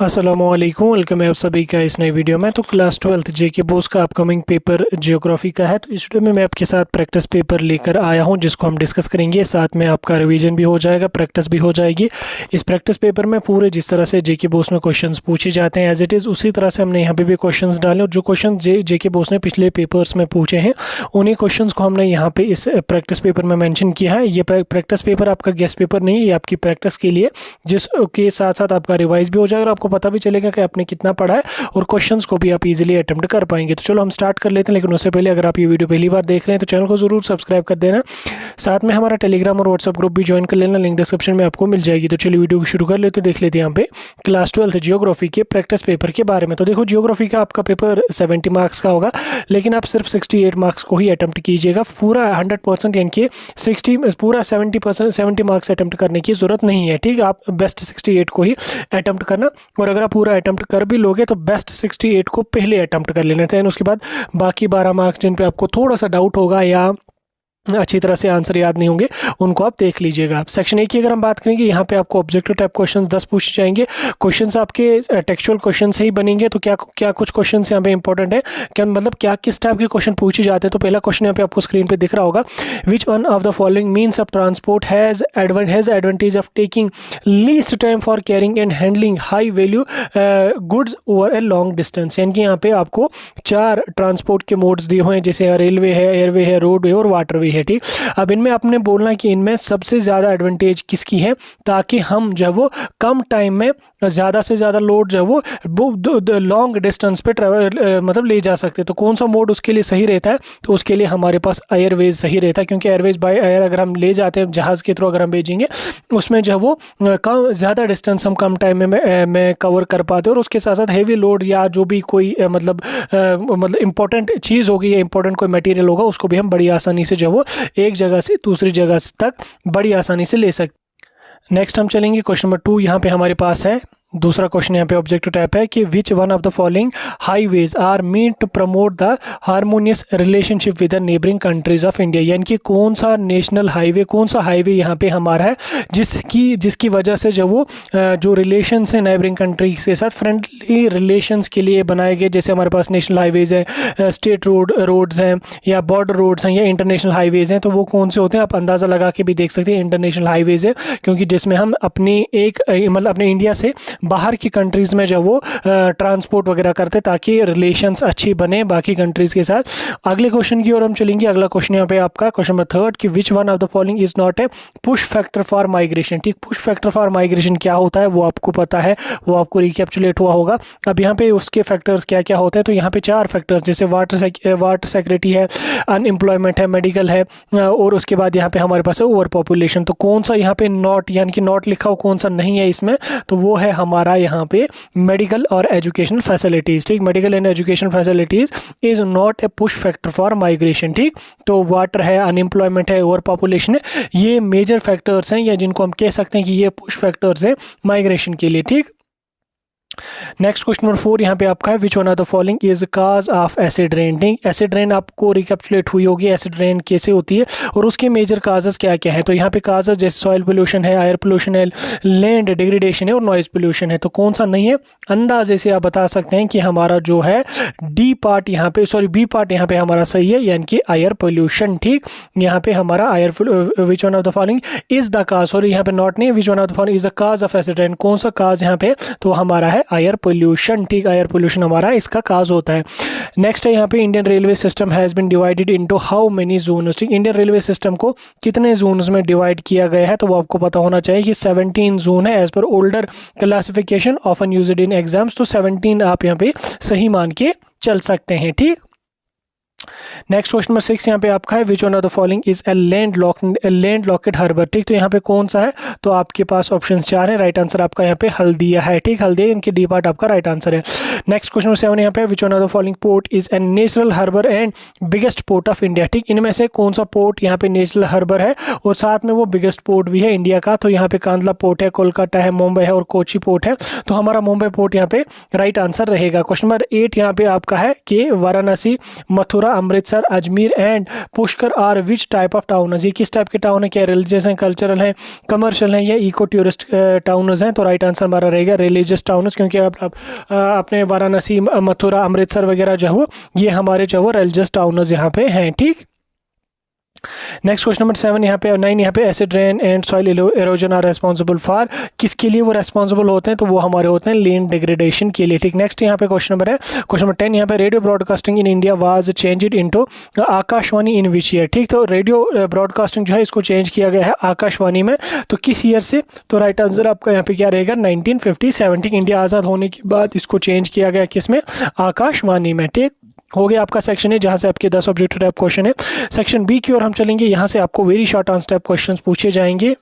अस्सलामुअलैकुम, वेलकम है आप सभी का इस नई वीडियो में। तो क्लास 12th जेके बोस का अपकमिंग पेपर जियोग्राफी का है। तो इस वीडियो में मैं आपके साथ प्रैक्टिस पेपर लेकर आया हूं जिसको हम डिस्कस करेंगे। साथ में आपका रिवीजन भी हो जाएगा, प्रैक्टिस भी हो जाएगी। इस प्रैक्टिस पेपर में पूरे जिस तरह से जेके बोस में क्वेश्चंस पूछे जाते हैं एज इट इज़, उसी तरह से हमने यहाँ पे भी क्वेश्चंस डाले और जो क्वेश्चन जेके बोस ने पिछले पेपर्स में पूछे हैं उन्हीं क्वेश्चन को हमने यहाँ पे इस प्रैक्टिस पेपर में मैंशन किया है। ये प्रैक्टिस पेपर आपका गेस्ट पेपर नहीं है, ये आपकी प्रैक्टिस के लिए, जिसके साथ साथ आपका रिवाइज भी हो जाएगा और आपको पता भी चलेगा कि आपने कितना पढ़ा है और क्वेश्चंस को भी आप इजीली अटेम्प्ट कर पाएंगे। तो चलो हम स्टार्ट कर लेते हैं, लेकिन उससे पहले अगर आप ये वीडियो पहली बार देख रहे हैं तो चैनल को जरूर सब्सक्राइब कर देना। साथ में हमारा टेलीग्राम और व्हाट्सएप ग्रुप भी ज्वाइन कर लेना, लिंक डिस्क्रिप्शन में आपको मिल जाएगी। तो चलिए वीडियो को शुरू कर लेते, देख लेते हैं यहाँ पे क्लास 12th जियोग्राफी के प्रैक्टिस पेपर के बारे में। तो देखो, जियोग्राफी का आपका पेपर 70 मार्क्स का होगा, लेकिन आप सिर्फ 68 मार्क्स को ही अटेम्प्ट कीजिएगा। पूरा 100% यानी कि 70 मार्क्स अटेम्प्ट करने की जरूरत नहीं है, ठीक है। आप बेस्ट 68 को ही अटेम्प्ट करना, और अगर आप पूरा अटेम्प्ट कर भी लोगे तो बेस्ट 68 को पहले अटेम्प्ट कर लेना चाहिए। उसके बाद बाकी 12 मार्क्स जिन पे आपको थोड़ा सा डाउट होगा या अच्छी तरह से आंसर याद नहीं होंगे उनको आप देख लीजिएगा। सेक्शन 1 की अगर हम बात करेंगे, यहाँ पे आपको ऑब्जेक्टिव टाइप क्वेश्चंस 10 पूछे जाएंगे। क्वेश्चंस आपके टेक्सचुअल क्वेश्चन से ही बनेंगे। तो क्या कुछ क्वेश्चंस यहाँ पे इंपॉर्टेंट है, क्या मतलब क्या किस टाइप के क्वेश्चन पूछे जाते हैं। तो पहला क्वेश्चन यहाँ पे आपको स्क्रीन पे दिख रहा होगा, विच one of the following means of transport has advantage of taking least time for carrying and handling high value goods over a long distance. यानी कि यहाँ पे आपको 4 ट्रांसपोर्ट के मोड्स दिए हुए हैं, जैसे रेलवे है, एयरवे है, रोडवे और वाटरवे है, ठीक। अब इनमें आपने बोलना है कि इनमें सबसे ज्यादा एडवांटेज किसकी है, ताकि हम जो है वो कम टाइम में ज्यादा से ज्यादा लोड जो है वो लॉन्ग डिस्टेंस पे ट्रेवल मतलब ले जा सकते हैं। तो कौन सा मोड उसके लिए सही रहता है, तो उसके लिए हमारे पास एयरवेज सही रहता है, क्योंकि एयरवेज बाय एयर अगर हम ले जाते हैं, जहाज के थ्रू अगर हम भेजेंगे, उसमें जो है वो कम ज्यादा डिस्टेंस हम कम टाइम में कवर कर पाते हैं। और उसके साथ साथ हैवी लोड या जो भी कोई मतलब इंपॉर्टेंट चीज होगी या इंपॉर्टेंट कोई मटेरियल होगा, उसको भी हम बड़ी आसानी से जो है वो एक जगह से दूसरी जगह तक बड़ी आसानी से ले सकते। नेक्स्ट हम चलेंगे क्वेश्चन नंबर 2। यहाँ पे हमारे पास है दूसरा क्वेश्चन, यहाँ पे ऑब्जेक्टिव टाइप है कि which one of the following highways are mean to promote the harmonious relationship with the neighbouring countries of India. यानी कि कौन सा नेशनल हाईवे, कौन सा हाईवे यहाँ पे हमारा है जिसकी वजह से जो वो जो रिलेशंस है नेबरिंग कंट्रीज के साथ फ्रेंडली रिलेशंस के लिए बनाए गए। जैसे हमारे पास नेशनल हाईवेज हैं, स्टेट रोड्स हैं, या बॉर्डर रोड्स हैं, या इंटरनेशनल हाईवेज हैं। तो वो कौन से होते हैं आप अंदाज़ा लगा के भी देख सकते हैं। इंटरनेशनल हाईवेज है क्योंकि जिसमें हम अपनी अपने इंडिया से बाहर की कंट्रीज में जो वो ट्रांसपोर्ट वगैरह करते, ताकि रिलेशंस अच्छी बने बाकी कंट्रीज के साथ। अगले क्वेश्चन की ओर हम चलेंगे। अगला क्वेश्चन यहाँ पे आपका क्वेश्चन नंबर 3 कि which one of the following is not a push factor for migration. ठीक, पुश फैक्टर फॉर माइग्रेशन क्या होता है वो आपको पता है, वो आपको रिकैप्चुलेट हुआ होगा। अब यहाँ पे उसके फैक्टर्स क्या क्या होते हैं, तो यहाँ पे 4 फैक्टर्स, जैसे वाटर सिक्योरिटी है, अनएम्प्लॉयमेंट है, मेडिकल है, और उसके बाद यहाँ पे हमारे पास है ओवर पॉपुलेशन। तो कौन सा यहाँ पे नॉट यानी कि नॉट लिखा हो, कौन सा नहीं है इसमें, तो वो है हमारा यहाँ पे मेडिकल और एजुकेशन फैसिलिटीज। ठीक, medical and education facilities is not a push factor for migration. ठीक, तो वाटर है, अनएम्प्लॉयमेंट है, ओवर पॉपुलेशन है, ये मेजर फैक्टर्स हैं या जिनको हम कह सकते हैं कि ये पुश फैक्टर्स हैं माइग्रेशन के लिए। ठीक, नेक्स्ट क्वेश्चन नंबर 4 यहाँ पे आपका है, which one of the following is cause of acid rain. ठीक, एसिड रेन आपको रिकैप्चुलेट हुई होगी, एसिड रेन कैसे होती है और उसके मेजर काजेस क्या क्या हैं। तो यहाँ पे काजेस जैसे सॉइल पोल्यूशन है, एयर पोल्यूशन है, लैंड डिग्रेडेशन है और नॉइज पोल्यूशन है। तो कौन सा नहीं है, अंदाजे से आप बता सकते हैं कि हमारा जो है बी पार्ट यहाँ पे हमारा सही है, यानी कि एयर पोल्यूशन। ठीक, यहाँ पे हमारा which one of the following is the cause, sorry यहाँ पे नॉट नहीं, which one of the following is the cause of acid rain. कौन सा काज यहाँ पे, तो हमारा है एयर पोल्यूशन। ठीक, एयर पोल्यूशन हमारा इसका काज होता है। नेक्स्ट है यहाँ पे, Indian railway system has been divided into how many zones. ठीक, इंडियन रेलवे सिस्टम को कितने जोन्स में डिवाइड किया गया है, तो वो आपको पता होना चाहिए कि 17 जोन है as per older classification often used in exams. तो 17 आप यहाँ पे सही मान के चल सकते हैं। ठीक, नेक्स्ट क्वेश्चन नंबर 6 यहाँ पे आपका है, which one of the following is a land locked harbour. ठीक, तो यहाँ पे कौन सा है, तो आपके पास ऑप्शन 4 है। राइट आंसर आपका यहाँ पे हल्दिया है। ठीक, हल्दिया इनके डी पार्ट आपका राइट आंसर है। नेक्स्ट क्वेश्चन नंबर 7 यहाँ पे, which one of the following port is a natural harbour and biggest port of India. ठीक, इनमें से कौन सा पोर्ट यहाँ पे नेचुरल हार्बर है और साथ में वो बिगेस्ट पोर्ट भी है इंडिया का। तो यहाँ पे कांदला पोर्ट है, कोलकाता है, मुंबई है और कोची पोर्ट है। तो हमारा मुंबई पोर्ट यहाँ पे राइट आंसर रहेगा। क्वेश्चन नंबर 8 यहाँ पे आपका है कि Varanasi, Mathura Amritsar, Ajmer and Pushkar are which type of towns, ये किस टाइप के टाउन है, क्या रिलीजियस हैं, कल्चरल हैं, कमर्शियल हैं या इको टूरिस्ट टाउनर्स हैं। तो राइट आंसर हमारा रहेगा रिलीजियस टाउनर्स, क्योंकि आप अपने वाराणसी, मथुरा, अमृतसर वगैरह जो है ये हमारे जो है रिलीजियस टाउनर्स यहाँ पे हैं। ठीक, नेक्स्ट क्वेश्चन नंबर 7 यहाँ पे 9 यहाँ पे acid rain and soil erosion are responsible for, किसके लिए वो रेस्पॉन्सिबल होते हैं, तो वो हमारे होते हैं लैंड डिग्रेडेशन के लिए। ठीक, नेक्स्ट यहाँ पे क्वेश्चन नंबर है क्वेश्चन नंबर 10 यहाँ पे radio broadcasting in India was changed into Akashvani in which year. ठीक, तो रेडियो ब्रॉडकास्टिंग जो है इसको चेंज किया गया है आकाशवाणी में, तो किस ईयर से, तो राइट आंसर आपका यहाँ पे क्या रहेगा 1957। ठीक, इंडिया आज़ाद होने के बाद इसको चेंज किया गया किसमें, आकाशवाणी में। ठीक, हो गया आपका सेक्शन है जहाँ से आपके 10 ऑब्जेक्टिव टाइप क्वेश्चन है। सेक्शन बी की ओर हम चलेंगे, यहाँ से आपको very short answer type questions पूछे जाएंगे।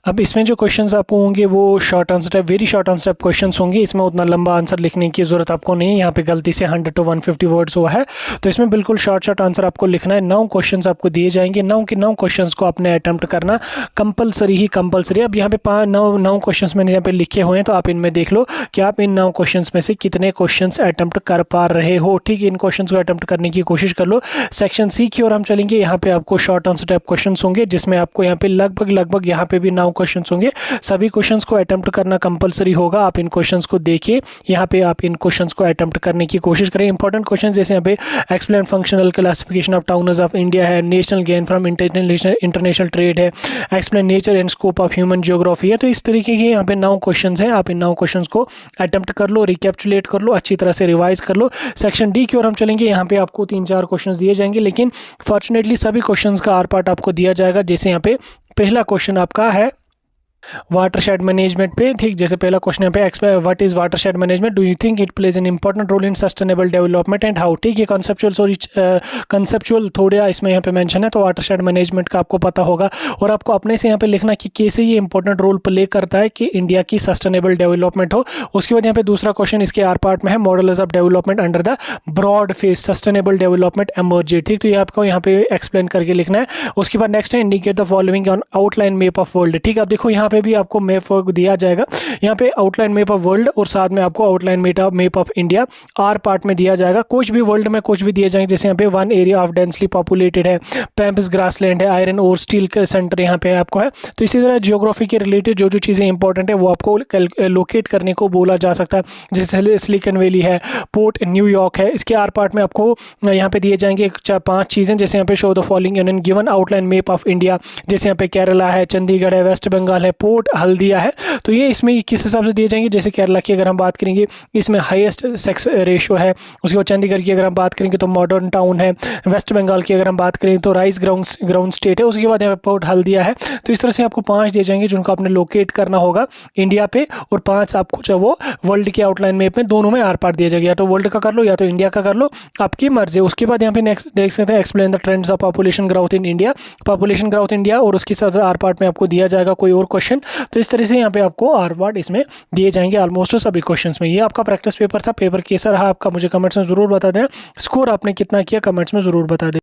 अब इसमें जो क्वेश्चंस आपको होंगे वो short answer type, very short answer type questions होंगे। इसमें उतना लंबा आंसर लिखने की ज़रूरत आपको नहीं है, यहाँ पे गलती से 100 to 150 वर्ड्स हुआ है, तो इसमें बिल्कुल शॉर्ट आंसर आपको लिखना है। 9 क्वेश्चंस आपको दिए जाएंगे, 9 के 9 क्वेश्चंस को आपने अटैम्प्ट करना कंपलसरी ही कंपलसरी। अब यहाँ पे 9 क्वेश्चंस मैंने यहाँ पे लिखे हुए हैं, तो आप इनमें देख लो कि आप इन 9 क्वेश्चंस में से कितने क्वेश्चंस अटैम्प्ट कर पा रहे हो। ठीक, इन क्वेश्चंस को अटैम्प्ट करने की कोशिश कर लो। सेक्शन सी की ओर हम चलेंगे, यहाँ पे आपको शॉर्ट आंसर टाइप क्वेश्चंस होंगे, जिसमें आपको यहाँ पे लगभग यहाँ पे भी 9 क्वेश्चंस होंगे। सभी क्वेश्चंस को अटेम्प्ट करना कंपलसरी होगा। आप इन क्वेश्चंस को देखिए, यहाँ पे आप इन क्वेश्चंस को अटेम्प्ट करने की कोशिश करें। इंपॉर्टेंट क्वेश्चंस जैसे यहाँ पे explain functional classification of towns of India है, national gain from international trade है, explain nature and scope of human geography है। तो इस तरीके के यहाँ पे 9 क्वेश्चंस हैं, आप इन 9 क्वेश्चंस को अटेम्प्ट कर लो, रिकैप्चुलेट कर लो, अच्छी तरह से रिवाइज कर लो। सेक्शन डी की ओर हम चलेंगे, यहाँ पे आपको 3-4 क्वेश्चंस दिए जाएंगे, लेकिन फॉर्चुनेटली सभी क्वेश्चंस का आर पार्ट आपको दिया जाएगा। जैसे यहाँ पे पहला क्वेश्चन आपका है वाटरशेड मैनेजमेंट पे। ठीक, जैसे पहला क्वेश्चन यहाँ पे what is watershed management, do you think it plays an important role in sustainable development and how. ठीक, ये कंसेप्चुअल थोड़ा इसमें यहाँ पे मेंशन है, तो वाटरशेड मैनेजमेंट का आपको पता होगा और आपको अपने से यहाँ पे लिखना कि कैसे ये इंपॉर्टेंट रोल प्ले करता है कि इंडिया की सस्टेनेबल डेवलपमेंट हो। उसके बाद यहाँ पे दूसरा क्वेश्चन इसके आर पार्ट में है models of development under the broad face sustainable development emerged. ठीक, तो ये आपको यहाँ पे एक्सप्लेन करके लिखना है। उसके बाद नेक्स्ट है indicate the following on outline map of world. ठीक, अब देखो यहाँ पे भी आपको मैप दिया जाएगा, यहाँ पे आउटलाइन मैप ऑफ वर्ल्ड और साथ में आपको outline map of India are part में दिया जाएगा। कुछ भी वर्ल्ड में कुछ भी दिए जाएंगे, जैसे यहाँ पे 1 एरिया ऑफ डेंसली पॉपुलेटेड है, पैम्पस ग्रासलैंड है, आयरन और स्टील का सेंटर यहाँ पे आपको है। तो इसी तरह जियोग्राफी के रिलेटेड जो जो चीज़ें इंपॉर्टेंट है वो आपको लोकेट करने को बोला जा सकता है, जैसे सिलिकॉन वैली है, पोर्ट न्यूयॉर्क है। इसके आर पार्ट में आपको यहाँ पे दिए जाएंगे 5 चीज़ें, जैसे यहाँ पे show the following in given outline map of India, जैसे यहाँ पे केरला है, चंडीगढ़ है, वेस्ट बंगाल है, पोर्ट हल्दिया है। तो ये इसमें किस हिसाब से दिए जाएंगे, जैसे केरला की अगर हम बात करेंगे इसमें हाईएस्ट सेक्स रेशियो है। उसके बाद चंडीगढ़ की अगर हम बात करेंगे तो मॉडर्न टाउन है, वेस्ट बंगाल की अगर हम बात करें तो राइस ग्राउंड स्टेट है। उसके बाद यहाँ पे पोर्ट हल्दिया है। तो इस तरह से आपको 5 दिए जाएंगे जिनको आपने लोकेट करना होगा इंडिया पे, और 5 आपको जो वो वर्ल्ड के आउटलाइन मैप में दोनों में आर पार दिया जाएगा, या तो वर्ल्ड का कर लो या तो इंडिया का कर लो, आपकी मर्जी। उसके बाद यहाँ पे नेक्स्ट देख सकते हैं explain the trends of population growth in India, population growth India, और उसके साथ आर पार्ट में आपको दिया जाएगा कोई और क्वेश्चन। तो इस तरह से यहाँ पे आपको आर पार्ट इसमें दिए जाएंगे ऑलमोस्ट सभी क्वेश्चंस में। ये आपका प्रैक्टिस पेपर था। पेपर कैसा रहा आपका मुझे कमेंट्स में जरूर बता देना। स्कोर आपने कितना किया कमेंट्स में जरूर बता दें।